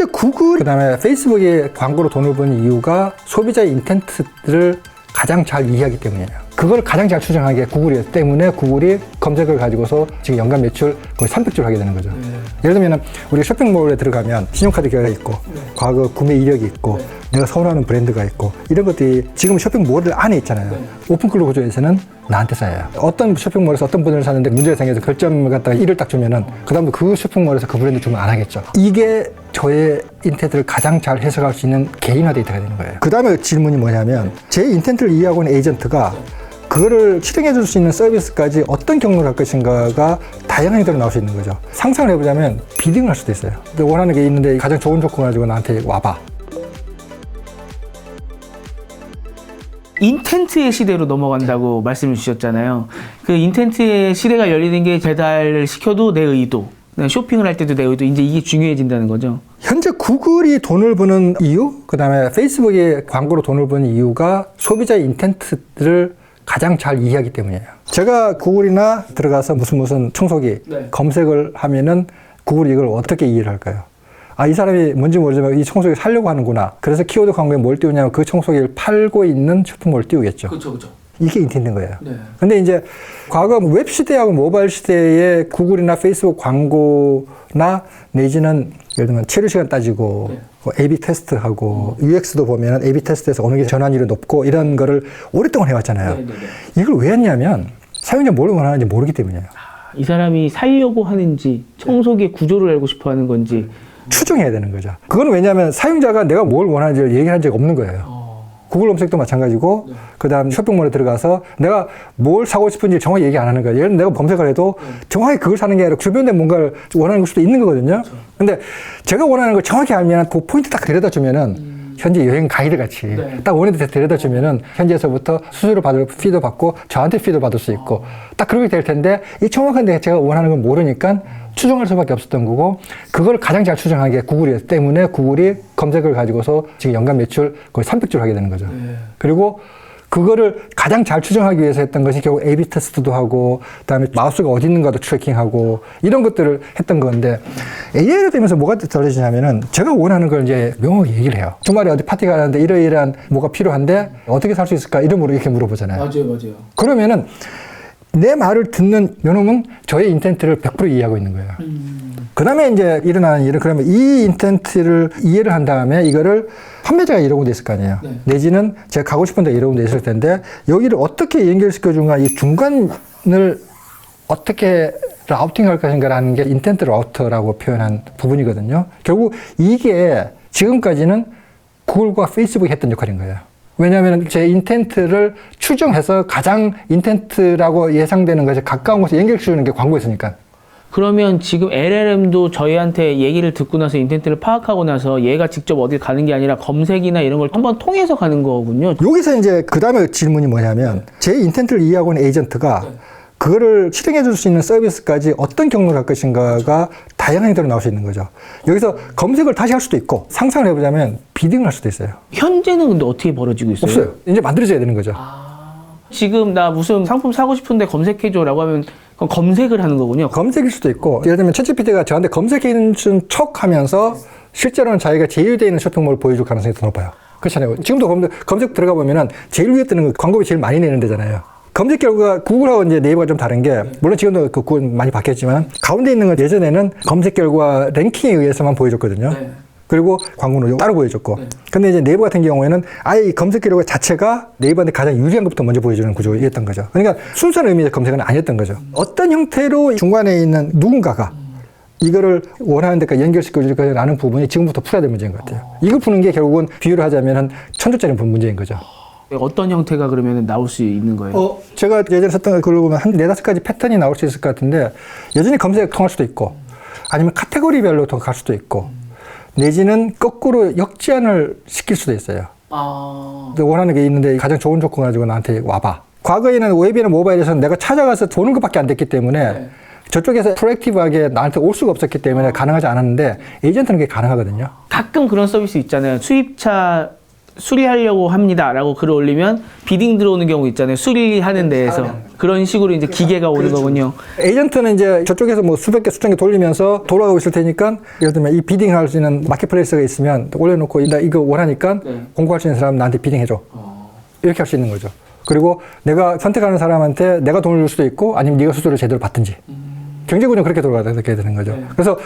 현재 구글 그다음에 페이스북이 광고로 돈을 버는 이유가 소비자의 인텐트를 가장 잘 이해하기 때문이에요. 그걸 가장 잘 추정하는 게 구글이기 때문에 구글이 검색을 가지고서 지금 연간 매출 거의 300조를 하게 되는 거죠. 예를 들면 우리 쇼핑몰에 들어가면 신용카드 계좌가 있고 과거 구매 이력이 있고 내가 선호하는 브랜드가 있고 이런 것들이 지금 쇼핑몰 안에 있잖아요. 오픈클로 구조에서는 나한테 쌓여요. 어떤 쇼핑몰에서 어떤 분을 샀는데 문제가 생겨서 결점을 갖다가 1을 딱 주면은 그 다음부터 그 쇼핑몰에서 그 브랜드 주문 안 하겠죠. 이게 저의 인텐트를 가장 잘 해석할 수 있는 개인화 데이터가 되는 거예요. 그 다음에 질문이 뭐냐면 제 인텐트를 이해하고 있는 에이전트가 그거를 실행해 줄 수 있는 서비스까지 어떤 경로를 할 것인가가 다양하게 나올 수 있는 거죠. 상상을 해보자면 비딩을 할 수도 있어요. 원하는 게 있는데 가장 좋은 조건 가지고 나한테 와봐. 인텐트의 시대로 넘어간다고 말씀을 주셨잖아요. 그 인텐트의 시대가 열리는 게 배달을 시켜도 내 의도, 쇼핑을 할 때도 내 의도, 이제 이게 중요해진다는 거죠. 현재 구글이 돈을 버는 이유, 그 다음에 페이스북이 광고로 돈을 버는 이유가 소비자의 인텐트를 가장 잘 이해하기 때문이에요. 제가 구글이나 들어가서 무슨 청소기 검색을 하면은 구글이 이걸 어떻게 이해를 할까요? 아, 이 사람이 뭔지 모르지만 이 청소기를 사려고 하는구나. 그래서 키워드 광고에 뭘 띄우냐면 그 청소기를 팔고 있는 쇼핑몰을 띄우겠죠. 그렇죠. 이게 인텐트인 거예요. 근데 이제 과거 웹 시대하고 모바일 시대에 구글이나 페이스북 광고나 내지는 예를 들면 체류 시간 따지고 A/B 테스트하고 UX도 보면 A/B 테스트에서 어느 게 전환율이 높고 이런 거를 오랫동안 해왔잖아요. 이걸 왜 했냐면 사용자 뭘 원하는지 모르기 때문이에요. 이 사람이 살려고 하는지 청소기의 구조를 알고 싶어 하는 건지 추정해야 되는 거죠. 그건 왜냐하면 사용자가 내가 뭘 원하는지를 얘기한 적이 없는 거예요. 구글 검색도 마찬가지고 그 다음 쇼핑몰에 들어가서 내가 뭘 사고 싶은지 정확히 얘기 안 하는 거예요. 예를 들어 내가 검색을 해도 정확히 그걸 사는 게 아니라 주변에 뭔가를 원하는 걸 수도 있는 거거든요. 근데 제가 원하는 걸 정확히 알면 그 포인트 딱 데려다 주면은 현재 여행 가이드 같이 딱 원하는 데 데려다 주면은 현지에서부터 수수료 받을 피도 받고 저한테 피도 받을 수 있고 딱 그렇게 될 텐데 이 정확한 데 제가 원하는 걸 모르니까 추정할 수밖에 없었던 거고 그걸 가장 잘 추정한 게 구글이기 때문에 구글이 검색을 가지고서 지금 연간 매출 거의 300조를 하게 되는 거죠. 그리고 그거를 가장 잘 추정하기 위해서 했던 것이 결국 A/B 테스트도 하고 그다음에 마우스가 어디 있는가도 트래킹하고 이런 것들을 했던 건데 AI가 되면서 뭐가 달라지냐면은 제가 원하는 걸 이제 명확히 얘기를 해요. 주말에 어디 파티 가는데 이러이러한 뭐가 필요한데 어떻게 살 수 있을까 이름으로 이렇게 물어보잖아요. 맞아요. 그러면은 내 말을 듣는 요놈은 저의 인텐트를 100% 이해하고 있는 거예요. 그 다음에 이제 일어나는 일은 그러면 이 인텐트를 이해를 한 다음에 이거를 판매자가 이러고 돼 있을 거 아니에요. 내지는 제가 가고 싶은 데 이러고 돼 있을 텐데 여기를 어떻게 연결시켜 준가 이 중간을 어떻게 라우팅 할 것인가라는 게 인텐트 라우터라고 표현한 부분이거든요. 결국 이게 지금까지는 구글과 페이스북이 했던 역할인 거예요. 왜냐하면 제 인텐트를 추정해서 가장 인텐트라고 예상되는 것에 가까운 곳에 연결시키는 게 광고였으니까. 그러면 지금 LLM도 저희한테 얘기를 듣고 나서 인텐트를 파악하고 나서 얘가 직접 어딜 가는 게 아니라 검색이나 이런 걸 한번 통해서 가는 거군요. 여기서 이제 그 다음에 질문이 뭐냐면 제 인텐트를 이해하고 있는 에이전트가 그거를 실행해 줄 수 있는 서비스까지 어떤 경로를 할 것인가가 다양하게 나올 수 있는 거죠. 여기서 검색을 다시 할 수도 있고 상상을 해보자면 비딩을 할 수도 있어요. 현재는 근데 어떻게 벌어지고 있어요? 없어요. 이제 만들어져야 되는 거죠. 지금 나 무슨 상품 사고 싶은데 검색해줘라고 하면 그럼 검색을 하는 거군요. 검색일 수도 있고 예를 들면 챗GPT가 저한테 검색해 준 척 하면서 실제로는 자기가 제휴되어 있는 쇼핑몰을 보여줄 가능성이 더 높아요. 그렇잖아요. 지금도 검색 들어가 보면은 제일 위에 뜨는 거 광고비 제일 많이 내는 데잖아요. 검색 결과가 구글하고 이제 네이버가 좀 다른 게 물론 지금도 그 구글 많이 바뀌었지만 가운데 있는 건 예전에는 검색 결과 랭킹에 의해서만 보여줬거든요. 그리고 광고는 따로 보여줬고. 근데 이제 네이버 같은 경우에는 아예 이 검색 결과 자체가 네이버한테 가장 유리한 것부터 먼저 보여주는 구조였던 거죠. 그러니까 순수한 의미의 검색은 아니었던 거죠. 어떤 형태로 중간에 있는 누군가가 이거를 원하는 데까지 연결시켜줄 거라는 부분이 지금부터 풀어야 될 문제인 것 같아요. 이거 푸는 게 결국은 비유를 하자면 1000조짜리 문제인 거죠. 어떤 형태가 그러면 나올 수 있는 거예요? 제가 예전에 썼던 걸 보면 한 4-5가지 패턴이 나올 수 있을 것 같은데 여전히 검색 통할 수도 있고 아니면 카테고리별로 더 갈 수도 있고 내지는 거꾸로 역제한을 시킬 수도 있어요. 원하는 게 있는데 가장 좋은 조건 가지고 나한테 와봐. 과거에는 웹이나 모바일에서는 내가 찾아가서 보는 것밖에 안 됐기 때문에 저쪽에서 프로액티브하게 나한테 올 수가 없었기 때문에 가능하지 않았는데 에이전트는 그게 가능하거든요. 가끔 그런 서비스 있잖아요. 수입차 수리하려고 합니다라고 글을 올리면 비딩 들어오는 경우 있잖아요. 수리하는 데에서 그런 식으로 이제 기계가 오는 거군요. 에이전트는 이제 저쪽에서 뭐 수백 개, 수천 개 돌리면서 돌아가고 있을 테니까 예를 들면 이 비딩 할 수 있는 마켓플레이스가 있으면 올려놓고 나 이거 원하니까 공고할 수 있는 사람 나한테 비딩해줘. 이렇게 할 수 있는 거죠. 그리고 내가 선택하는 사람한테 내가 돈을 줄 수도 있고 아니면 네가 수수료를 제대로 받든지. 경제구조는 그렇게 돌아가게 되는 거죠. 그래서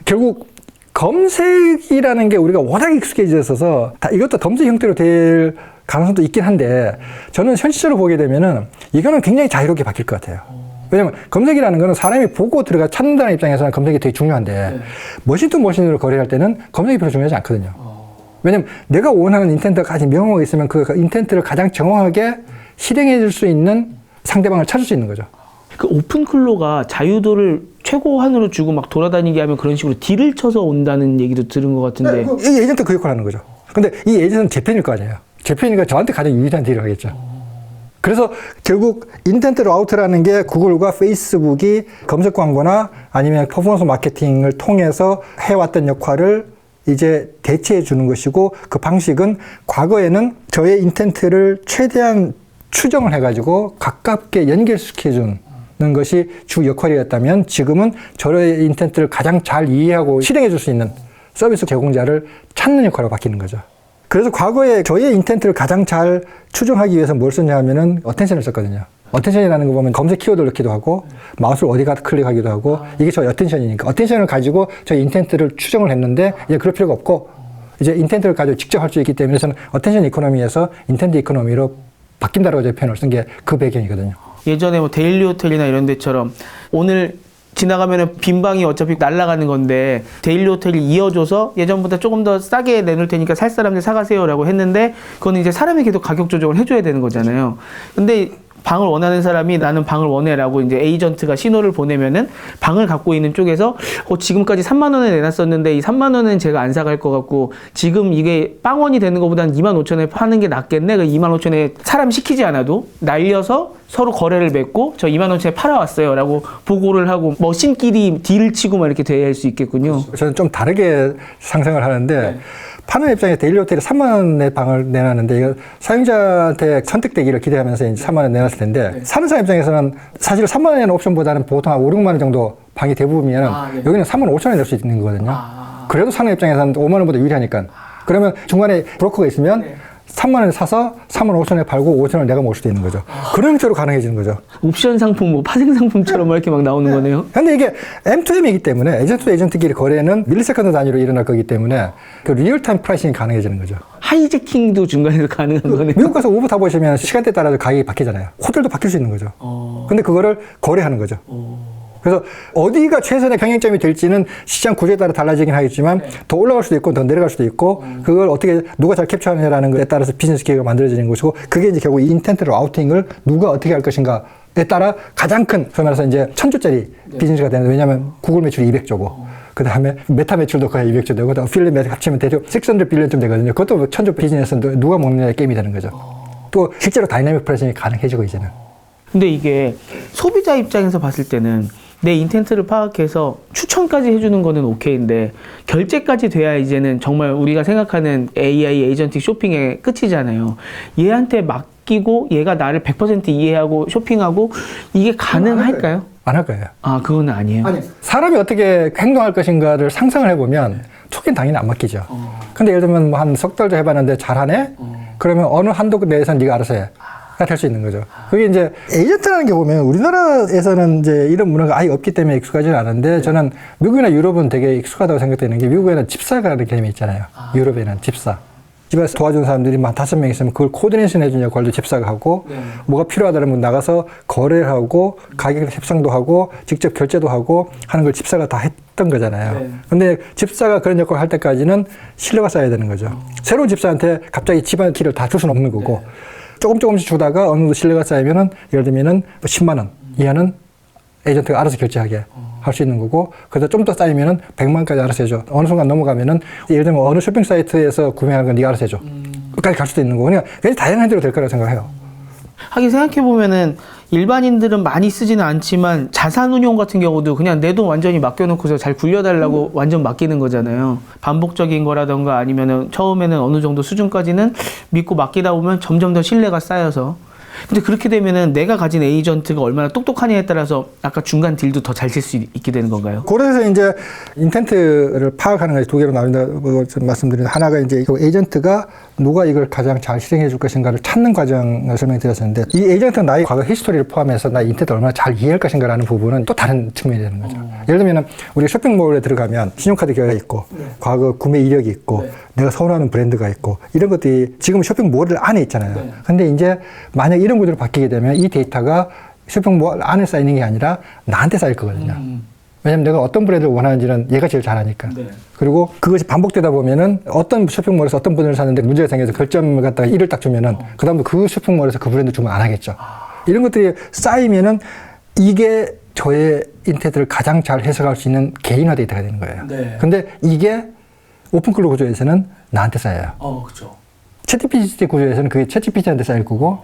결국 검색이라는 게 우리가 워낙 익숙해져 있어서 이것도 검색 형태로 될 가능성도 있긴 한데 저는 현실적으로 보게 되면은 이거는 굉장히 자유롭게 바뀔 것 같아요. 왜냐면 검색이라는 거는 사람이 보고 들어가 찾는다는 입장에서는 검색이 되게 중요한데 머신 투 머신으로 거래할 때는 검색이 별로 중요하지 않거든요. 왜냐면 내가 원하는 인텐트가 아주 명확하게 있으면 그 인텐트를 가장 정확하게 실행해 줄 수 있는 상대방을 찾을 수 있는 거죠. 그 오픈클로가 자유도를 최고한으로 주고 막 돌아다니게 하면 그런 식으로 딜을 쳐서 온다는 얘기도 들은 것 같은데. 이 에이전트 그 역할을 하는 거죠. 근데 이 에이전트는 제 편일 거 아니에요. 제 편이니까 저한테 가장 유리한 딜을 하겠죠. 그래서 결국 인텐트 라우트라는 게 구글과 페이스북이 검색 광고나 아니면 퍼포먼스 마케팅을 통해서 해왔던 역할을 이제 대체해 주는 것이고 그 방식은 과거에는 저의 인텐트를 최대한 추정을 해가지고 가깝게 연결시켜 주는 것이 주 역할이었다면 지금은 저의 인텐트를 가장 잘 이해하고 실행해 줄 수 있는 서비스 제공자를 찾는 역할로 바뀌는 거죠. 그래서 과거에 저의 인텐트를 가장 잘 추정하기 위해서 뭘 썼냐 하면은 어텐션을 썼거든요. 어텐션이라는 거 보면 검색 키워드를 넣기도 하고 마우스를 어디 가서 클릭하기도 하고 이게 저의 어텐션이니까 어텐션을 가지고 저의 인텐트를 추정을 했는데 이제 그럴 필요가 없고 이제 인텐트를 가지고 직접 할 수 있기 때문에 저는 어텐션 이코노미에서 인텐트 이코노미로 바뀐다라고 제 표현을 쓴 게 그 배경이거든요. 예전에 뭐 데일리 호텔이나 이런 데처럼 오늘 지나가면은 빈 방이 어차피 날아가는 건데 데일리 호텔이 이어줘서 예전보다 조금 더 싸게 내놓을 테니까 살 사람들 사가세요라고 했는데 그거는 이제 사람이 계속 가격 조정을 해줘야 되는 거잖아요. 근데 방을 원하는 사람이 나는 방을 원해라고 이제 에이전트가 신호를 보내면은 방을 갖고 있는 쪽에서 지금까지 3만 원에 내놨었는데 이 3만 원은 제가 안 사갈 것 같고 지금 이게 빵원이 되는 것보다는 2만 5천에 파는 게 낫겠네. 그 2만 5천에 사람 시키지 않아도 날려서 서로 거래를 맺고 저 2만 5천에 팔아왔어요 라고 보고를 하고 머신끼리 딜을 치고 막 이렇게 대할 수 있겠군요. 저는 좀 다르게 상상을 하는데 파는 입장에 데일리 호텔에 3만 원의 방을 내놨는데 이거 사용자한테 선택되기를 기대하면서 이제 3만 원 내놨을 텐데 사는 사람 입장에서는 사실 3만 원의 옵션보다는 보통 한 5, 6만 원 정도 방이 대부분이면 여기는 3만 5천 원에 낼 수 있는 거거든요. 그래도 사는 입장에서는 5만 원보다 유리하니까. 그러면 중간에 브로커가 있으면 3만 원에 사서 3만 5천 원에 팔고 5천 원을 내가 먹을 수도 있는 거죠. 그런 형태로 가능해지는 거죠. 옵션 상품, 뭐 파생 상품처럼 막 이렇게 막 나오는 거네요. 근데 이게 M2M이기 때문에 에이전트 에이전트끼리 거래는 밀리세컨드 단위로 일어날 거기 때문에 그 리얼타임 프라이싱이 가능해지는 거죠. 하이제킹도 중간에서 가능한 거네요. 미국 가서 우버 타보시면 시간대에 따라서 가격이 바뀌잖아요. 호텔도 바뀔 수 있는 거죠. 근데 그거를 거래하는 거죠. 그래서 어디가 최선의 평행점이 될지는 시장 구조에 따라 달라지긴 하겠지만 더 올라갈 수도 있고 더 내려갈 수도 있고 그걸 어떻게 누가 잘 캡처하느냐라는 것에 따라서 비즈니스 기회가 만들어지는 것이고 그게 이제 결국 인텐트 라우팅을 누가 어떻게 할 것인가에 따라 가장 큰 소위 말해서 이제 1000조짜리 비즈니스가 되는데 왜냐하면 구글 매출이 200조고 그 다음에 메타 매출도 거의 200조 되고 어필리에이트 매출 합치면 대략 600 빌리언쯤 되거든요. 그것도 1000조 비즈니스는 누가 먹느냐의 게임이 되는 거죠. 또 실제로 다이내믹 프라이싱이 가능해지고 이제는. 근데 이게 소비자 입장에서 봤을 때는 내 인텐트를 파악해서 추천까지 해주는 거는 오케이인데 결제까지 돼야 이제는 정말 우리가 생각하는 AI 에이전틱 쇼핑의 끝이잖아요. 얘한테 맡기고 얘가 나를 100% 이해하고 쇼핑하고 이게 가능할까요? 안 할 거예요. 아, 그거는 아니에요. 사람이 어떻게 행동할 것인가를 상상을 해보면 초기엔 당연히 안 맡기죠. 근데 예를 들면 뭐 한 석 달 도 해봤는데 잘하네? 그러면 어느 한도 내에서는 네가 알아서 해. 될 수 있는 거죠. 그게 이제 에이전트라는 게 보면 우리나라에서는 이제 이런 문화가 아예 없기 때문에 익숙하지는 않은데 저는 미국이나 유럽은 되게 익숙하다고 생각되는 게 미국에는 집사라는 개념이 있잖아요. 유럽에는 집사. 집에서 도와주는 사람들이 한 5명 있으면 그걸 코디네이션 해주는 역할도 집사가 하고 뭐가 필요하다면 나가서 거래를 하고 가격 협상도 하고 직접 결제도 하고 하는 걸 집사가 다 했던 거잖아요. 근데 집사가 그런 역할을 할 때까지는 신뢰가 쌓여야 되는 거죠. 새로운 집사한테 갑자기 집안 키를 다 줄 수는 없는 거고 조금씩 주다가 어느 정도 신뢰가 쌓이면은 예를 들면은 10만 원 이하는 에이전트가 알아서 결제하게 할 수 있는 거고 그래서 좀 더 쌓이면은 100만까지 알아서 해줘. 어느 순간 넘어가면은 예를 들면 어느 쇼핑 사이트에서 구매하는 건 네가 알아서 해줘. 끝까지 갈 수도 있는 거고 그냥 굉장히 다양한 대로 될 거라고 생각해요. 하긴 생각해보면은 일반인들은 많이 쓰지는 않지만 자산운용 같은 경우도 그냥 내 돈 완전히 맡겨놓고서 잘 굴려달라고 완전 맡기는 거잖아요. 반복적인 거라던가 아니면은 처음에는 어느 정도 수준까지는 믿고 맡기다 보면 점점 더 신뢰가 쌓여서. 근데 그렇게 되면은 내가 가진 에이전트가 얼마나 똑똑하냐에 따라서 아까 중간 딜도 더 잘 칠 수 있게 되는 건가요? 그래서 이제 인텐트를 파악하는 것이 두 개로 나눈다고 말씀드리는데, 하나가 이제 그 에이전트가 누가 이걸 가장 잘 실행해 줄 것인가를 찾는 과정을 설명드렸었는데, 이 에이전트가 나의 과거 히스토리를 포함해서 나 인텐트 얼마나 잘 이해할 것인가라는 부분은 또 다른 측면이 되는 거죠. 예를 들면 우리 쇼핑몰에 들어가면 신용카드 기억이 있고, 과거 구매 이력이 있고, 내가 선호하는 브랜드가 있고, 이런 것들이 지금 쇼핑몰 안에 있잖아요. 근데 이제 만약 이런 구조로 바뀌게 되면 이 데이터가 쇼핑몰 안에 쌓이는 게 아니라 나한테 쌓일 거거든요. 왜냐면 내가 어떤 브랜드를 원하는지는 얘가 제일 잘 아니까. 그리고 그것이 반복되다 보면은 어떤 쇼핑몰에서 어떤 브랜드를 샀는데 문제가 생겨서 결점을 갖다가 1을 딱 주면은 그다음부터 그 쇼핑몰에서 그 브랜드 주문 안 하겠죠. 이런 것들이 쌓이면은 이게 저의 인텐트를 가장 잘 해석할 수 있는 개인화 데이터가 되는 거예요. 근데 이게 오픈클로 구조에서는 나한테 쌓여요. 그렇죠. 챗GPT 구조에서는 그게 챗GPT한테 쌓일 거고,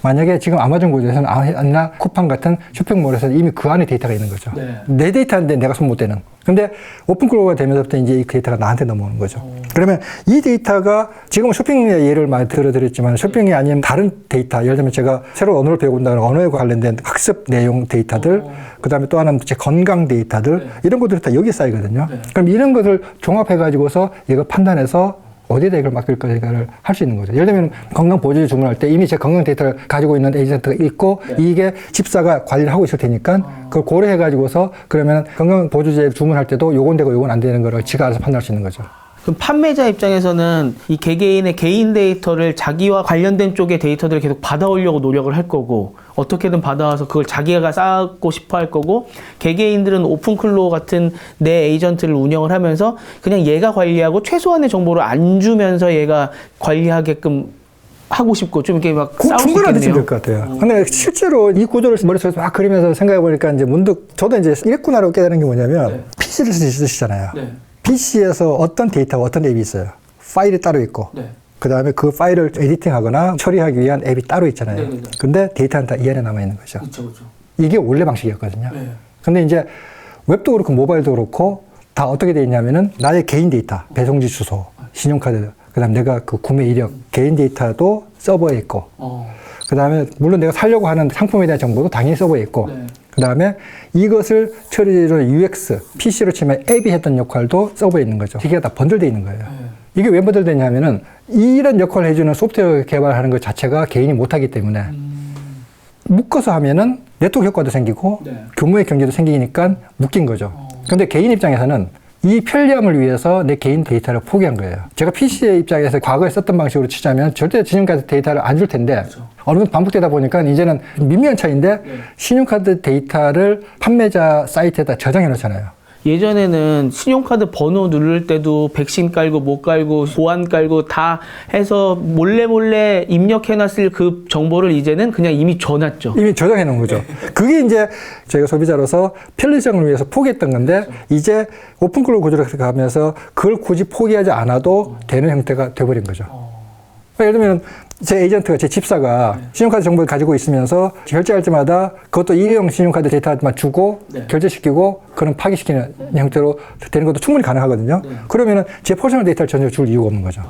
만약에 지금 아마존 구조에서는 아니나 쿠팡 같은 쇼핑몰에서는 이미 그 안에 데이터가 있는 거죠. 내 데이터인데 내가 손 못 대는. 근데 오픈클로우가 되면서부터 이제 이 데이터가 나한테 넘어오는 거죠. 그러면 이 데이터가 지금 쇼핑의 예를 많이 들어드렸지만, 쇼핑이 아닌 다른 데이터, 예를 들면 제가 새로운 언어를 배운다는 언어에 관련된 학습 내용 데이터들, 그 다음에 또 하나는 제 건강 데이터들, 이런 것들이 다 여기에 쌓이거든요. 그럼 이런 것을 종합해가지고서 이걸 판단해서 어디에다 이걸 맡길 것인가를 할 수 있는 거죠. 예를 들면 건강보조제 주문할 때 이미 제 건강 데이터를 가지고 있는 에이전트가 있고, 이게 집사가 관리를 하고 있을 테니까 그걸 고려해가지고서 그러면 건강보조제 주문할 때도 요건 되고 요건 안 되는 거를 지가 알아서 판단할 수 있는 거죠. 그럼 판매자 입장에서는 이 개개인의 개인 데이터를 자기와 관련된 쪽의 데이터들을 계속 받아오려고 노력을 할 거고, 어떻게든 받아와서 그걸 자기가 쌓고 싶어 할 거고, 개개인들은 오픈클로우 같은 내 에이전트를 운영을 하면서 그냥 얘가 관리하고 최소한의 정보를 안 주면서 얘가 관리하게끔 하고 싶고, 좀 이렇게 막 싸울 수 중간에 있겠네요. 될 것 같아요. 근데 실제로 이 구조를 머릿속에서 막 그리면서 생각해 보니까 이제 문득 저도 이제 이랬구나라고 깨달은 게 뭐냐면, PC를 쓰시잖아요. PC에서 어떤 데이터가 어떤 앱이 있어요. 파일이 따로 있고, 그 다음에 그 파일을 에디팅하거나 처리하기 위한 앱이 따로 있잖아요. 근데 데이터는 다 이 안에 남아있는 거죠. 이게 원래 방식이었거든요. 근데 이제 웹도 그렇고 모바일도 그렇고 다 어떻게 되어 있냐면은 나의 개인 데이터, 배송지 주소, 신용카드, 그 다음에 내가 그 구매 이력, 개인 데이터도 서버에 있고, 그 다음에 물론 내가 사려고 하는 상품에 대한 정보도 당연히 서버에 있고, 그 다음에 이것을 처리로 UX, PC로 치면 앱이 했던 역할도 서버에 있는 거죠. 이게 다 번들되어 있는 거예요. 이게 왜 번들되냐 하면은 이런 역할을 해주는 소프트웨어 개발하는 것 자체가 개인이 못하기 때문에 묶어서 하면은 네트워크 효과도 생기고 규모의 경제도 생기니까 묶인 거죠. 근데 개인 입장에서는 이 편리함을 위해서 내 개인 데이터를 포기한 거예요. 제가 PC의 입장에서 과거에 썼던 방식으로 치자면 절대 신용카드 데이터를 안 줄 텐데, 어느 정도 반복되다 보니까 이제는 미미한 차이인데 신용카드 데이터를 판매자 사이트에다 저장해 놓잖아요. 예전에는 신용카드 번호 누를 때도 백신 깔고 못 깔고 보안 깔고 다 해서 몰래 입력해놨을 그 정보를 이제는 그냥 이미 줘놨죠. 이미 저장해 놓은 거죠. 그게 이제 저희가 소비자로서 편리성을 위해서 포기했던 건데, 이제 오픈클로우 구조로 가면서 그걸 굳이 포기하지 않아도 되는 형태가 돼버린 거죠. 예를 들면 제 에이전트가, 제 집사가 신용카드 정보를 가지고 있으면서 결제할 때마다 그것도 일회용 신용카드 데이터만 주고 결제시키고 그런 파기시키는 형태로 되는 것도 충분히 가능하거든요. 그러면은 제 퍼스널 데이터를 전혀 줄 이유가 없는 거죠.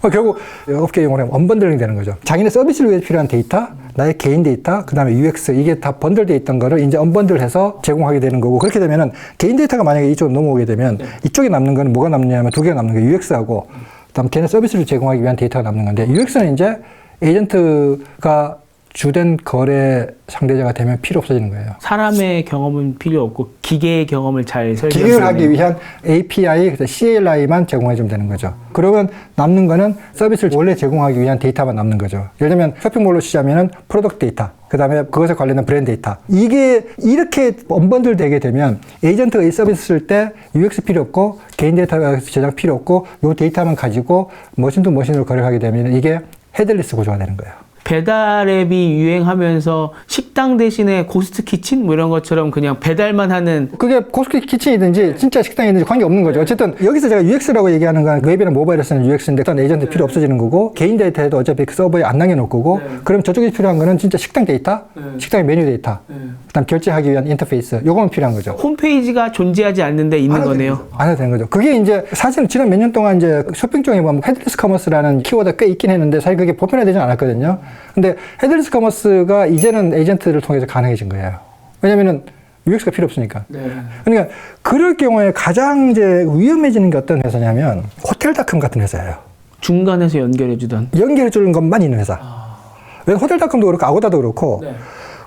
결국 업계 용어로 하면 언번들링 되는 거죠. 자기네 서비스를 위해 필요한 데이터, 나의 개인 데이터, 그 다음에 UX, 이게 다 번들되어 있던 거를 이제 언번들해서 제공하게 되는 거고, 그렇게 되면은 개인 데이터가 만약에 이쪽으로 넘어오게 되면 이쪽에 남는 거는 뭐가 남느냐면 두 개가 남는 거예요. UX하고 그다음 걔네 서비스를 제공하기 위한 데이터가 남는 건데, UX는 이제 에이전트가 주된 거래 상대자가 되면 필요 없어지는 거예요. 사람의 경험은 필요 없고 기계의 경험을 잘 설계하기 기계를 하기 위한 API, CLI만 제공해주면 되는 거죠. 그러면 남는 거는 서비스를 원래 제공하기 위한 데이터만 남는 거죠. 예를 들면 쇼핑몰로 치자면은 프로덕트 데이터, 그 다음에 그것에 관련된 브랜드 데이터. 이게 이렇게 언번들 되게 되면 에이전트가 이 서비스 쓸 때 UX 필요 없고 개인 데이터 제작 필요 없고 이 데이터만 가지고 머신 투 머신으로 거래하게 되면 이게 헤드리스 구조가 되는 거예요. 배달앱이 유행하면서 식당 대신에 고스트 키친 뭐 이런 것처럼 그냥 배달만 하는 그게 고스트 키친이든지 진짜 식당이든지 관계없는 거죠. 어쨌든 여기서 제가 UX라고 얘기하는 건 웹이나 모바일에 쓰는 UX인데 일단 에이전트 필요 없어지는 거고 개인 데이터에도 어차피 그 서버에 안 남겨놓을 거고 그럼 저쪽에 필요한 거는 진짜 식당 데이터, 식당의 메뉴 데이터, 그다음 결제하기 위한 인터페이스 요거만 필요한 거죠. 홈페이지가 존재하지 않는데 있는 거네요. 안 해도 되는 거죠. 그게 이제 사실 지난 몇 년 동안 이제 쇼핑 쪽에 보면 헤드레스 커머스라는 키워드가 꽤 있긴 했는데 사실 그게 보편화되지 않았거든요. 근데 헤드레스 커머스가 이제는 에이전트를 통해서 가능해진 거예요. 왜냐면은 UX가 필요 없으니까. 그러니까 그럴 경우에 가장 이제 위험해지는 게 어떤 회사냐면 호텔닷컴 같은 회사예요. 중간에서 연결해주던. 연결해 주는 것만 있는 회사. 왜냐면 호텔닷컴도 그렇고 아고다도 그렇고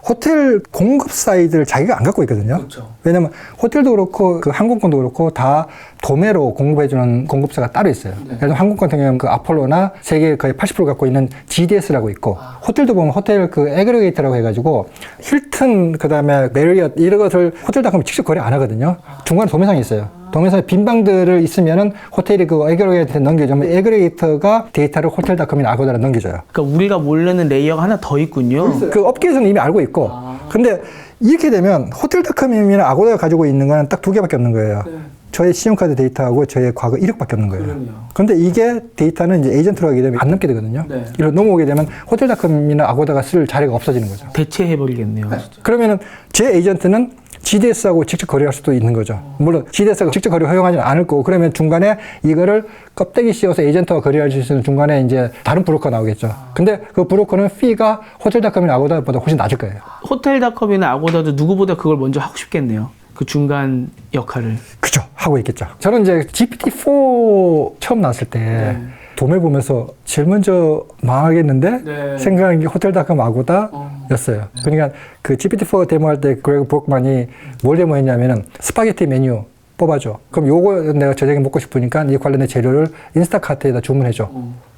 호텔 공급사이들 자기가 안 갖고 있거든요. 그렇죠. 왜냐면 호텔도 그렇고 그 항공권도 그렇고 다 도매로 공급해주는 공급사가 따로 있어요. 그래서 항공권 같은 경우는 그 아폴로나 세계 거의 80% 갖고 있는 GDS라고 있고 호텔도 보면 호텔 그 에그리게이터라고 해가지고 힐튼 그다음에 메리엇 이런 것을 호텔닷컴이 직접 거래 안 하거든요. 중간에 도매상이 있어요. 도매상에 빈 방들을 있으면은 호텔이 그 에그리게이터에 넘겨주면 에그리게이터가 데이터를 호텔닷컴이나 아고다로 넘겨줘요. 그러니까 우리가 모르는 레이어가 하나 더 있군요. 그 업계에서는 이미 알고 있고 근데 이렇게 되면 호텔닷컴이나 아고다가 가지고 있는 건 딱 두 개밖에 없는 거예요. 저의 신용카드 데이터하고 저의 과거 이력밖에 없는 거예요. 그런데 이게 데이터는 이제 에이전트로 하게 되면 안 넘게 되거든요. 이로 넘어오게 되면 호텔닷컴이나 아고다가 쓸 자리가 없어지는 거죠. 대체해버리겠네요. 그러면은 제 에이전트는 GDS하고 직접 거래할 수도 있는 거죠. 물론 GDS하고 직접 거래 허용하지는 않을 거고 그러면 중간에 이거를 껍데기 씌워서 에이전트와 거래할 수 있는 중간에 이제 다른 브로커가 나오겠죠. 근데 그 브로커는 피가 호텔닷컴이나 아고다보다 훨씬 낮을 거예요. 호텔닷컴이나 아고다도 누구보다 그걸 먼저 하고 싶겠네요. 그 중간 역할을. 그죠. 하고 있겠죠. 저는 이제 GPT-4 처음 나왔을 때 도매 보면서 제일 먼저 망하겠는데 생각한 게 호텔닷컴 아고다였어요. 그러니까 그 GPT-4 데모할 때 그레그 브록만이 뭘 데모했냐면은 스파게티 메뉴 뽑아줘. 그럼 요거 내가 저녁에 먹고 싶으니까 이 관련된 재료를 인스타카트에다 주문해줘.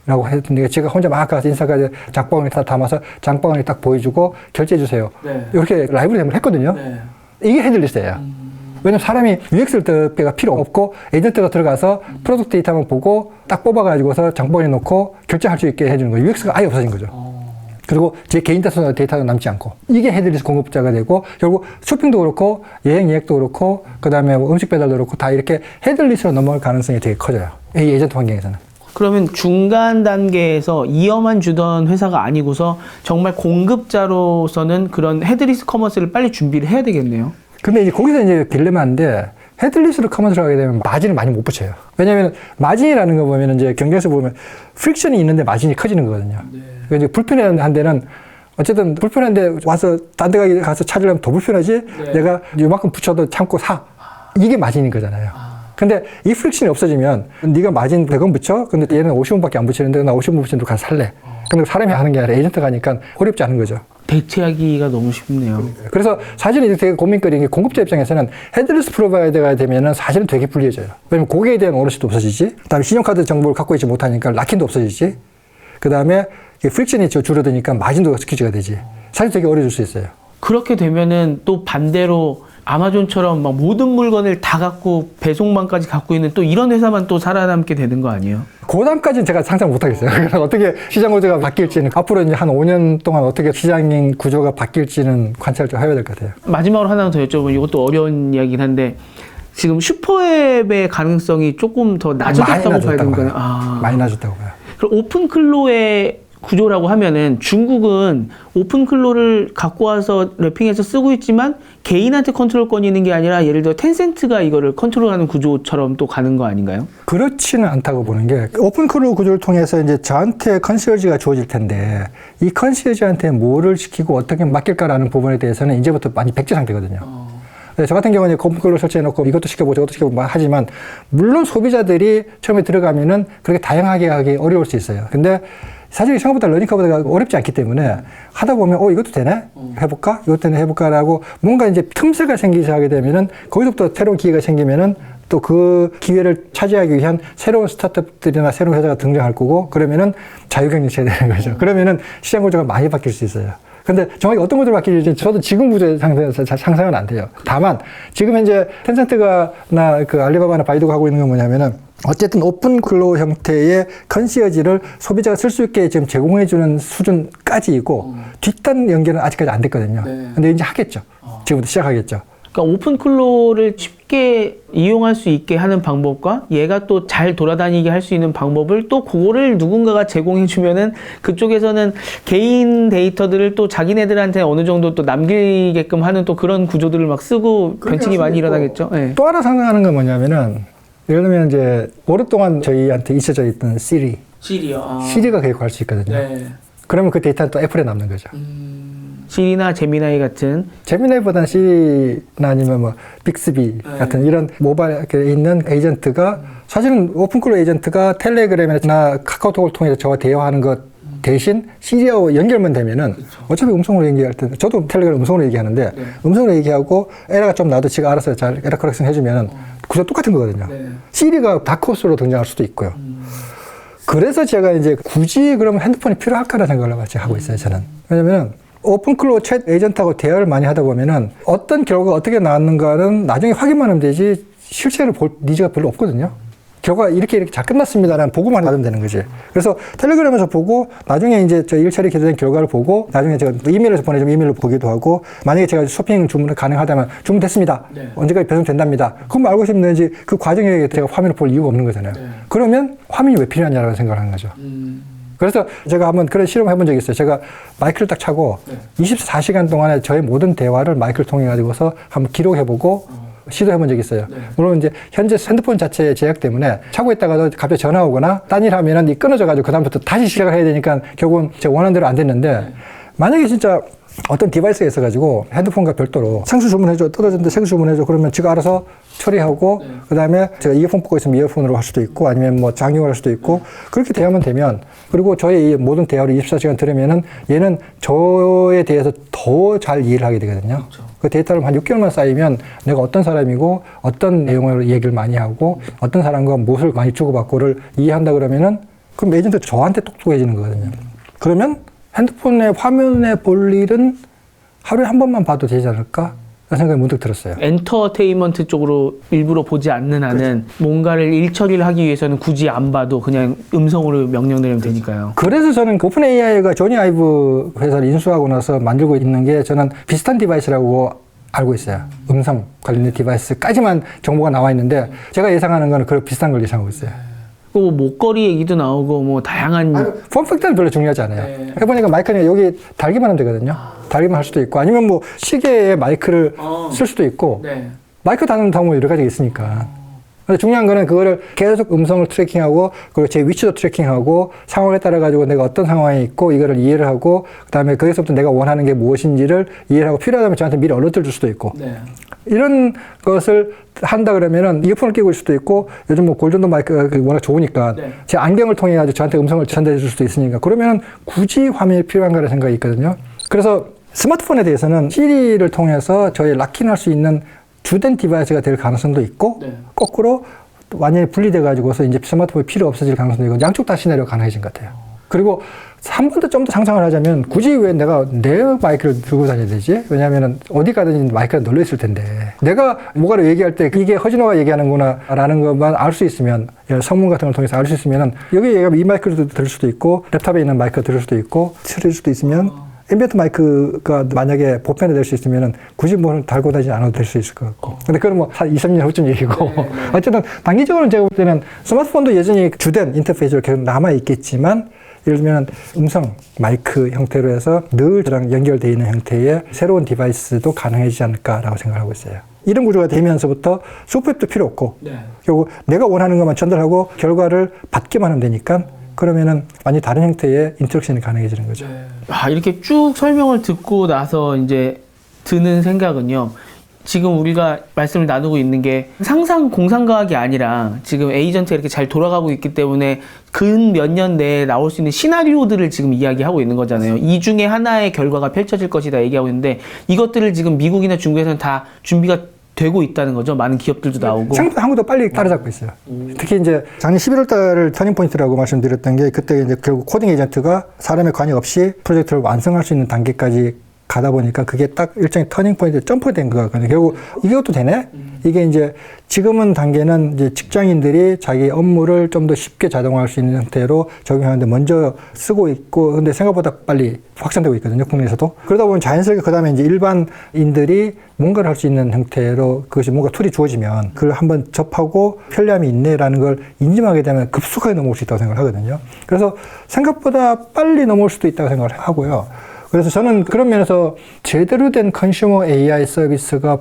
라고 했는데 제가 혼자 막 가서 인스타카트 장바구니에 다 담아서 장바구니에 딱 보여주고 결제해주세요. 이렇게 라이브로 데모를 했거든요. 이게 헤드리스트예요. 왜냐면 사람이 UX를 때가 필요 없고 에이전트가 들어가서 프로덕트 데이터만 보고 딱 뽑아가지고서 장바구니에 넣고 결제할 수 있게 해주는 거예요. UX가 아예 없어진 거죠. 그리고 제 개인 데이터도 남지 않고 이게 헤드리스트 공급자가 되고 결국 쇼핑도 그렇고 여행 예약도 그렇고 그 다음에 음식 배달도 그렇고 다 이렇게 헤드리스트로 넘어갈 가능성이 되게 커져요. 이 에이전트 환경에서는. 그러면 중간 단계에서 이어만 주던 회사가 아니고서 정말 공급자로서는 그런 헤드리스 커머스를 빨리 준비를 해야 되겠네요. 근데 이제 거기서 이제 딜레마인데 헤드리스로 커머스를 하게 되면 마진을 많이 못 붙여요. 왜냐면 마진이라는 거 보면 이제 경제에서 보면 프릭션이 있는데 마진이 커지는 거거든요. 그러니까 이제 불편한 데는 어쨌든 불편한데 와서 딴 데 가서 찾으려면 더 불편하지 내가 이만큼 붙여도 참고 사. 이게 마진인 거잖아요. 근데 이 프릭션이 없어지면 네가 마진 100원 붙여? 근데 얘는 50원밖에 안 붙이는데 나 50원 붙이는데 가서 살래. 근데 사람이 하는 게 아니라 에이전트가 하니까 어렵지 않은 거죠. 대체하기가 너무 쉽네요. 그래서 사실은 이제 되게 고민거리인 게 공급자 입장에서는 헤드레스 프로바이더가 되면은 사실은 되게 불리해져요. 왜냐면 고객에 대한 오너십도 없어지지. 그다음에 신용카드 정보를 갖고 있지 못하니까 락인도 없어지지. 그다음에 프릭션이 줄어드니까 마진도 스퀴즈가 되지. 사실 되게 어려워질 수 있어요. 그렇게 되면은 또 반대로 아마존처럼 막 모든 물건을 다 갖고 배송망까지 갖고 있는 또 이런 회사만 또 살아남게 되는 거 아니에요? 고담까지는 제가 상상 못 하겠어요. 그래서 어떻게 시장 구조가 바뀔지는 앞으로 이제 한 5년 동안 어떻게 시장 구조가 바뀔지는 관찰을 좀 해야 될 것 같아요. 마지막으로 하나 더 여쭤보면 이것도 어려운 이야기긴 한데 지금 슈퍼앱의 가능성이 조금 더 낮아졌다고 봐야 되는 거예요? 많이 낮았다고 봐요. 그럼 오픈클로의 구조라고 하면은 중국은 오픈클로를 갖고 와서 랩핑해서 쓰고 있지만 개인한테 컨트롤권이 있는 게 아니라 예를 들어 텐센트가 이거를 컨트롤하는 구조처럼 또 가는 거 아닌가요? 그렇지는 않다고 보는 게 오픈클로 구조를 통해서 이제 저한테 컨시어지가 주어질 텐데 이 컨시어지한테 뭐를 시키고 어떻게 맡길까라는 부분에 대해서는 이제부터 많이 백지 상태거든요. 저 같은 경우는 오픈클로 설치해놓고 이것도 시켜보고 저것도 시켜보고 하지만 물론 소비자들이 처음에 들어가면은 그렇게 다양하게 하기 어려울 수 있어요. 근데 사실 생각보다 러닝커브가 어렵지 않기 때문에 하다 보면 이것도 되네? 해볼까? 이것도 되네? 해볼까라고 뭔가 이제 틈새가 생기기 시작하게 되면은 거기서부터 새로운 기회가 생기면은 또 그 기회를 차지하기 위한 새로운 스타트업들이나 새로운 회사가 등장할 거고 그러면은 자유경쟁체가 되는 거죠. 그러면은 시장 구조가 많이 바뀔 수 있어요. 근데 정확히 어떤 구조로 바뀔지 저도 지금 구조에 상상은 안 돼요. 다만 지금 현재 텐센트가나 그 알리바바나 바이두가 하고 있는 건 뭐냐면은 어쨌든 오픈 클로우 형태의 컨시어지를 소비자가 쓸 수 있게 지금 제공해주는 수준까지이고 뒷단 연결은 아직까지 안 됐거든요. 네. 근데 이제 하겠죠. 지금부터 시작하겠죠. 그러니까 오픈 클로우를 쉽게 이용할 수 있게 하는 방법과 얘가 또 잘 돌아다니게 할 수 있는 방법을 또 그거를 누군가가 제공해 주면은 그쪽에서는 개인 데이터들을 또 자기네들한테 어느 정도 또 남기게끔 하는 또 그런 구조들을 막 쓰고 변칙이 많이 일어나겠죠. 네. 또 하나 생각하는 건 뭐냐면은 예를 들면 이제 오랫동안 저희한테 잊혀져 있던 시리. 시리요. 시리가 계획할 수 있거든요. 네. 그러면 그 데이터는 또 애플에 남는 거죠. 시리나 제미나이 같은 제미나이보다는 시리나 아니면 뭐 빅스비 같은 이런 모바일에 있는 에이전트가 사실은 오픈클로우 에이전트가 텔레그램이나 카카오톡을 통해서 저와 대화하는 것 대신 시리하고 연결만 되면은 어차피 음성으로 얘기할 때 저도 텔레그램 음성으로 얘기하는데 음성으로 얘기하고 에러가 좀 나도 지가 알아서 잘 에러 커렉션 해주면은 구조 똑같은 거거든요. 시리가 다크호스로 등장할 수도 있고요. 그래서 제가 이제 굳이 그러면 핸드폰이 필요할까라는 생각을 같이 하고 있어요, 저는. 왜냐면 오픈클로우 챗 에이전트하고 대화를 많이 하다 보면은 어떤 결과가 어떻게 나왔는가는 나중에 확인만 하면 되지 실체를 볼 니즈가 별로 없거든요. 결과 이렇게 잘 끝났습니다라는 보고만 받으면 되는 거지. 그래서 텔레그램에서 보고 나중에 이제 저 일처리 개조된 결과를 보고 나중에 제가 이메일에서 보내주면 이메일로 보기도 하고 만약에 제가 쇼핑 주문을 가능하다면 주문됐습니다. 언제까지 배송된답니다. 그럼 알고 싶으면 이제 그 과정에 제가 화면을 볼 이유가 없는 거잖아요. 그러면 화면이 왜 필요하냐라고 생각을 하는 거죠. 그래서 제가 한번 그런 실험을 해본 적이 있어요. 제가 마이크를 딱 차고 24시간 동안에 저의 모든 대화를 마이크를 통해 가지고서 한번 기록해보고 시도해본 적이 있어요. 물론 이제 현재 핸드폰 자체의 제약 때문에 차고 있다가도 갑자기 전화 오거나 딴 일 하면은 끊어져가지고 그다음부터 다시 시작을 해야 되니까 결국은 제가 원하는 대로 안 됐는데 만약에 진짜 어떤 디바이스가 있어가지고 핸드폰과 별도로 생수 주문해줘, 떨어졌는데 생수 주문해줘 그러면 지가 알아서 처리하고 그다음에 제가 이어폰 꽂고 있으면 이어폰으로 할 수도 있고 아니면 뭐 장용을 할 수도 있고 그렇게 대하면 되면 그리고 저의 이 모든 대화를 24시간 들으면은 얘는 저에 대해서 더 잘 이해를 하게 되거든요. 그 데이터를 한 6개월만 쌓이면 내가 어떤 사람이고 어떤 내용을 얘기를 많이 하고 어떤 사람과 무엇을 많이 주고받고를 이해한다 그러면은 그럼 에이전트 저한테 똑똑해지는 거거든요. 그러면 핸드폰의 화면에 볼 일은 하루에 한 번만 봐도 되지 않을까? 라는 생각이 문득 들었어요. 엔터테인먼트 쪽으로 일부러 보지 않는 한은 뭔가를 일 처리를 하기 위해서는 굳이 안 봐도 그냥 음성으로 명령 내리면 되니까요. 그래서 저는 오픈 AI가 조니 아이브 회사를 인수하고 나서 만들고 있는 게 저는 비슷한 디바이스라고 알고 있어요. 음성 관련된 디바이스까지만 정보가 나와 있는데 제가 예상하는 거는 그런 비슷한 걸 예상하고 있어요. 뭐 목걸이 얘기도 나오고 뭐 다양한 폼팩터는 별로 중요하지 않아요. 해보니까 마이크는 여기 달기만 하면 되거든요. 달기만 할 수도 있고 아니면 뭐 시계에 마이크를 쓸 수도 있고 마이크 다는 방법이 여러 가지가 있으니까. 근데 중요한 거는 그거를 계속 음성을 트래킹하고 그리고 제 위치도 트래킹하고 상황에 따라 가지고 내가 어떤 상황에 있고 이거를 이해를 하고 그다음에 거기서부터 내가 원하는 게 무엇인지를 이해를 하고 필요하다면 저한테 미리 얼러트를 줄 수도 있고 이런 것을 한다 그러면은 이어폰을 끼고 있을 수도 있고 요즘 뭐 골전도 마이크가 워낙 좋으니까 제 안경을 통해 가지고 저한테 음성을 전달해 줄 수도 있으니까 그러면 굳이 화면이 필요한가라는 생각이 있거든요. 그래서 스마트폰에 대해서는 시리를 통해서 저희 락인할 수 있는 주된 디바이스가 될 가능성도 있고 거꾸로 완전히 분리돼 가지고서 이제 스마트폰이 필요 없어질 가능성도 있고 양쪽 다 시나리오가 가능해진 것 같아요. 그리고 한 번 더 좀 더 상상을 하자면 굳이 왜 내가 내 마이크를 들고 다녀야 되지? 왜냐하면 어디 가든지 마이크가 널려 있을 텐데 내가 뭐가를 얘기할 때 이게 허진호가 얘기하는구나 라는 것만 알 수 있으면 성문 같은 걸 통해서 알 수 있으면 여기 얘기하면 이 마이크를 들을 수도 있고 랩탑에 있는 마이크가 들을 수도 있고 틀을 수도 있으면 앰비언트 마이크가 만약에 보편화 될 수 있으면 굳이 뭘 달고 다니지 않아도 될 수 있을 것 같고. 근데 그건 뭐 한 2, 3년 후쯤 얘기고. 어쨌든 단기적으로는 제가 볼 때는 스마트폰도 여전히 주된 인터페이스로 계속 남아있겠지만 예를 들면 음성 마이크 형태로 해서 늘 저랑 연결되어 있는 형태의 새로운 디바이스도 가능해지지 않을까라고 생각하고 있어요. 이런 구조가 되면서부터 소프트웨어도 필요 없고 결국 내가 원하는 것만 전달하고 결과를 받기만 하면 되니까 그러면은 완전히 다른 형태의 인터랙션이 가능해지는 거죠. 이렇게 쭉 설명을 듣고 나서 이제 드는 생각은요. 지금 우리가 말씀을 나누고 있는 게 상상 공상과학이 아니라 지금 에이전트가 이렇게 잘 돌아가고 있기 때문에 근 몇 년 내에 나올 수 있는 시나리오들을 지금 이야기하고 있는 거잖아요. 이 중에 하나의 결과가 펼쳐질 것이다 얘기하고 있는데 이것들을 지금 미국이나 중국에서는 다 준비가 되고 있다는 거죠. 많은 기업들도 나오고. 생각보다 한국도 빨리 따라잡고 있어요. 특히 이제 작년 11월 달을 터닝포인트라고 말씀드렸던 게 그때 이제 결국 코딩 에이전트가 사람의 관여 없이 프로젝트를 완성할 수 있는 단계까지 가다 보니까 그게 딱 일종의 터닝 포인트 점프된 것 같거든요. 결국 이것도 되네? 이게 이제 지금은 단계는 이제 직장인들이 자기 업무를 좀 더 쉽게 자동화할 수 있는 형태로 적용하는데 먼저 쓰고 있고, 근데 생각보다 빨리 확산되고 있거든요, 국내에서도. 그러다 보면 자연스럽게 그 다음에 이제 일반인들이 뭔가를 할 수 있는 형태로 그것이 뭔가 툴이 주어지면 그걸 한번 접하고 편리함이 있네라는 걸 인지하게 되면 급속하게 넘어올 수 있다고 생각을 하거든요. 그래서 생각보다 빨리 넘어올 수도 있다고 생각을 하고요. 그래서 저는 그런 면에서 제대로 된 컨슈머 AI 서비스가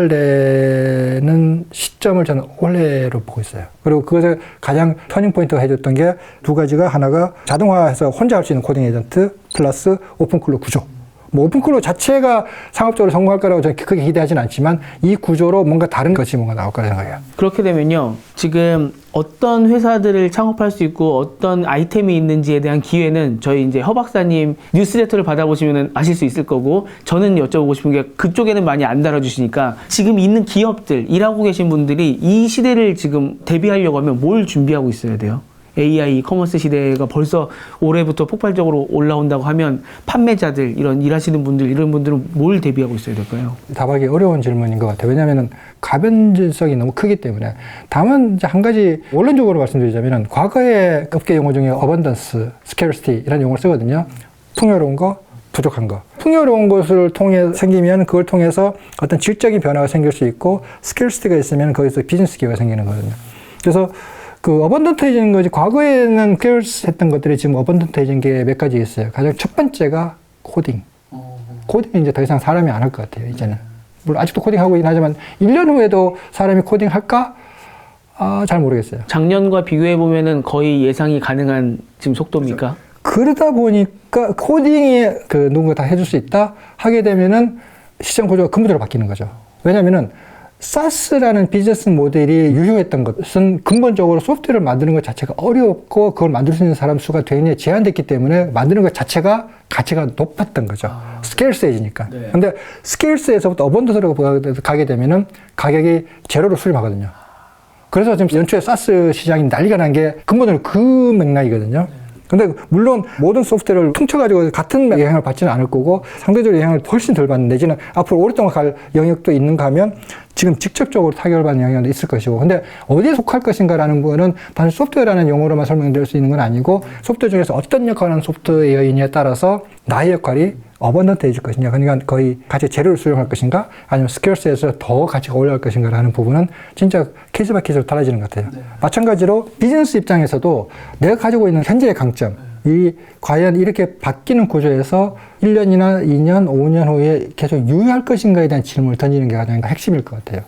폭발되는 시점을 저는 올해로 보고 있어요. 그리고 그것을 가장 터닝 포인트가 해줬던 게 두 가지가, 하나가 자동화해서 혼자 할 수 있는 코딩 에이전트 플러스 오픈클로 구조. 뭐 오픈클로 자체가 상업적으로 성공할 거라고 저는 크게 기대하지는 않지만 이 구조로 뭔가 다른 것이 뭔가 나올 거라 생각해요. 그렇게 되면요, 지금 어떤 회사들을 창업할 수 있고 어떤 아이템이 있는지에 대한 기회는 저희 이제 허 박사님 뉴스레터를 받아보시면 아실 수 있을 거고, 저는 여쭤보고 싶은 게 그쪽에는 많이 안 달아주시니까 지금 있는 기업들, 일하고 계신 분들이 이 시대를 지금 대비하려고 하면 뭘 준비하고 있어야 돼요? AI 커머스 시대가 벌써 올해부터 폭발적으로 올라온다고 하면 판매자들, 이런 일하시는 분들, 이런 분들은 뭘 대비하고 있어야 될까요? 답하기 어려운 질문인 것 같아요. 왜냐하면 가변성이 너무 크기 때문에. 다만 이제 한 가지 원론적으로 말씀드리자면, 과거의 업계 용어 중에 abundance, scarcity 이런 용어를 쓰거든요. 풍요로운 거, 부족한 거. 풍요로운 것을 통해 생기면 그걸 통해서 어떤 질적인 변화가 생길 수 있고, scarcity가 있으면 거기서 비즈니스 기회가 생기는 거거든요. 그래서 그 어번던트해지는 것이, 과거에는 scarce 했던 것들이 지금 어번던트해진 게 몇 가지 있어요. 가장 첫 번째가 코딩. 코딩은 이제 더 이상 사람이 안 할 것 같아요, 이제는. 물론 아직도 코딩하고 있긴 하지만 1년 후에도 사람이 코딩 할까? 잘 모르겠어요. 작년과 비교해 보면은 거의 예상이 가능한 지금 속도입니까? 그러다 보니까 코딩이 누군가 다 해줄 수 있다 하게 되면은 시장 구조가 근본적으로 바뀌는 거죠. 왜냐면은 SaaS라는 비즈니스 모델이 유효했던 것은 근본적으로 소프트웨어를 만드는 것 자체가 어렵고 그걸 만들 수 있는 사람 수가 굉장히 제한됐기 때문에 만드는 것 자체가 가치가 높았던 거죠. 스케일스해지니까. 네. 근데 스케일스에서부터 어번던스로 가게 되면은 가격이 제로로 수렴하거든요. 그래서 지금 연초에 SaaS 시장이 난리가 난 게 근본적으로 그 맥락이거든요. 근데 물론 모든 소프트웨어를 퉁쳐가지고 같은 영향을 받지는 않을 거고, 상대적으로 영향을 훨씬 덜 받는, 내지는 앞으로 오랫동안 갈 영역도 있는가 하면 지금 직접적으로 타격을 받는 영향도 있을 것이고, 근데 어디에 속할 것인가라는 거는 단지 소프트웨어라는 용어로만 설명될 수 있는 건 아니고, 소프트웨어 중에서 어떤 역할을 하는 소프트웨어이냐에 따라서 나의 역할이 어번던트해질 것이냐, 그러니까 거의 가치 제로를 수렴할 것인가, 아니면 스케일스에서 더 가치가 올라갈 것인가라는 부분은 진짜 케이스 바이 케이스로 달라지는 것 같아요. 네. 마찬가지로 비즈니스 입장에서도 내가 가지고 있는 현재의 강점, 이 과연 이렇게 바뀌는 구조에서 1년이나 2년, 5년 후에 계속 유효할 것인가에 대한 질문을 던지는 게 가장 핵심일 것 같아요.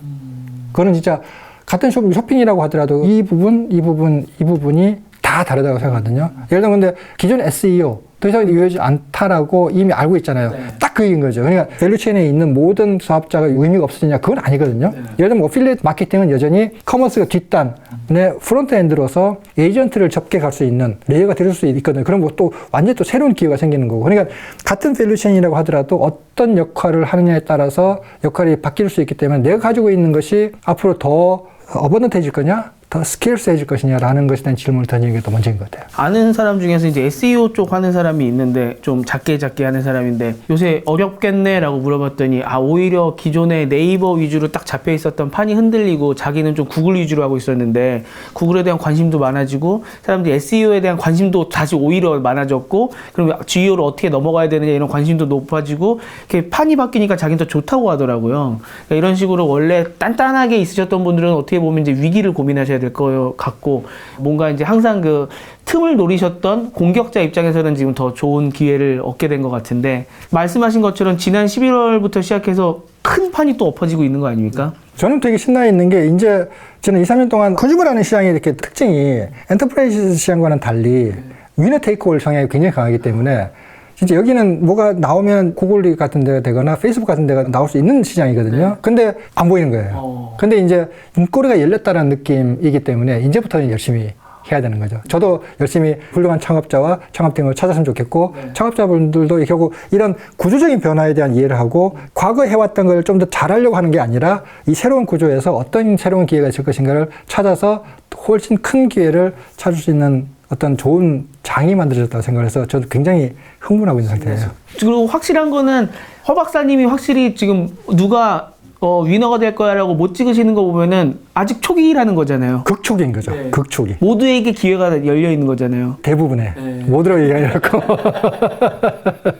그거는 진짜 같은 쇼핑이라고 하더라도 이 부분이 다 다르다고 생각하거든요. 예를 들면 근데 기존 SEO 더 이상 유효하지 않다라고 이미 알고 있잖아요. 네. 딱 그 얘기인 거죠. 그러니까 밸류체인에 있는 모든 사업자가 의미가 없어지냐, 그건 아니거든요. 네. 예를 들면 어필리에이트 마케팅은 여전히 커머스가 뒷단의 프론트엔드로서 에이전트를 접게 갈 수 있는 레이어가 될 수 있거든요. 그럼 뭐 또 완전히 또 새로운 기회가 생기는 거고. 그러니까 같은 밸류체인이라고 하더라도 어떤 역할을 하느냐에 따라서 역할이 바뀔 수 있기 때문에 내가 가지고 있는 것이 앞으로 더 어버넌트해질 거냐, 더 스케일스해질 것이냐라는 것에 대한 질문을 던지는 게 더 먼저인 것 같아요. 아는 사람 중에서 이제 SEO 쪽 하는 사람이 있는데, 좀 작게 하는 사람인데, 요새 어렵겠네라고 물어봤더니, 오히려 기존에 네이버 위주로 딱 잡혀 있었던 판이 흔들리고 자기는 좀 구글 위주로 하고 있었는데, 구글에 대한 관심도 많아지고 사람들이 SEO에 대한 관심도 다시 오히려 많아졌고, 그럼 GEO로 어떻게 넘어가야 되느냐 이런 관심도 높아지고, 이렇게 판이 바뀌니까 자기는 더 좋다고 하더라고요. 그러니까 이런 식으로 원래 단단하게 있으셨던 분들은 어떻게 보면 이제 위기를 고민하셔야 될 것 같고, 뭔가 이제 항상 그 틈을 노리셨던 공격자 입장에서는 지금 더 좋은 기회를 얻게 된 것 같은데, 말씀하신 것처럼 지난 11월부터 시작해서 큰 판이 또 엎어지고 있는 거 아닙니까? 저는 되게 신나 있는 게, 이제 저는 2, 3년 동안 컨슈머라는 시장의 이렇게 특징이 엔터프라이즈 시장과는 달리 위너 테이크올 성향이 굉장히 강하기 때문에, 진짜 여기는 뭐가 나오면 구글 같은 데가 되거나 페이스북 같은 데가 나올 수 있는 시장이거든요. 근데 안 보이는 거예요. 근데 이제 눈꼬리가 열렸다는 느낌이기 때문에 이제부터는 열심히 해야 되는 거죠. 저도 열심히 훌륭한 창업자와 창업팀을 찾았으면 좋겠고 창업자분들도 결국 이런 구조적인 변화에 대한 이해를 하고 과거에 해왔던 걸 좀 더 잘하려고 하는 게 아니라 이 새로운 구조에서 어떤 새로운 기회가 있을 것인가를 찾아서 훨씬 큰 기회를 찾을 수 있는 어떤 좋은 장이 만들어졌다고 생각해서 저도 굉장히 흥분하고 있는 상태예요. 그리고 확실한 거는 허 박사님이 확실히 지금 누가 위너가 될 거야라고 못 찍으시는 거 보면은 아직 초기라는 거잖아요. 극초기인 거죠. 네. 극초기. 모두에게 기회가 열려 있는 거잖아요. 대부분의 모두라고 얘기하려고.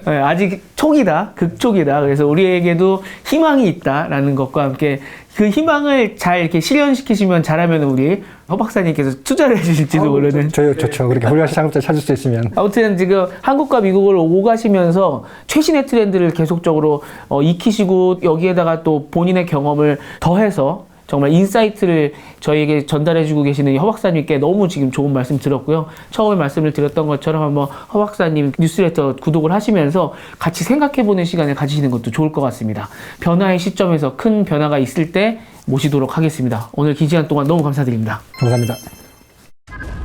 네, 아직 초기다, 극초기다. 그래서 우리에게도 희망이 있다라는 것과 함께 그 희망을 잘 이렇게 실현시키시면 잘하면 우리 허 박사님께서 투자를 해주실지도 모르는. 저요, 좋죠. 그렇게 훌륭한 창업자 찾을 수 있으면. 아무튼 지금 한국과 미국을 오가시면서 최신의 트렌드를 계속적으로 익히시고 여기에다가 또 본인의 경험을 더해서 정말 인사이트를 저희에게 전달해주고 계시는 허 박사님께 너무 지금 좋은 말씀 들었고요. 처음에 말씀을 드렸던 것처럼 한번 허 박사님 뉴스레터 구독을 하시면서 같이 생각해보는 시간을 가지시는 것도 좋을 것 같습니다. 변화의 시점에서 큰 변화가 있을 때 모시도록 하겠습니다. 오늘 긴 시간 동안 너무 감사드립니다. 감사합니다.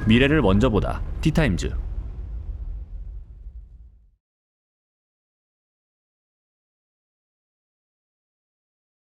미래를 먼저 보다 티타임즈.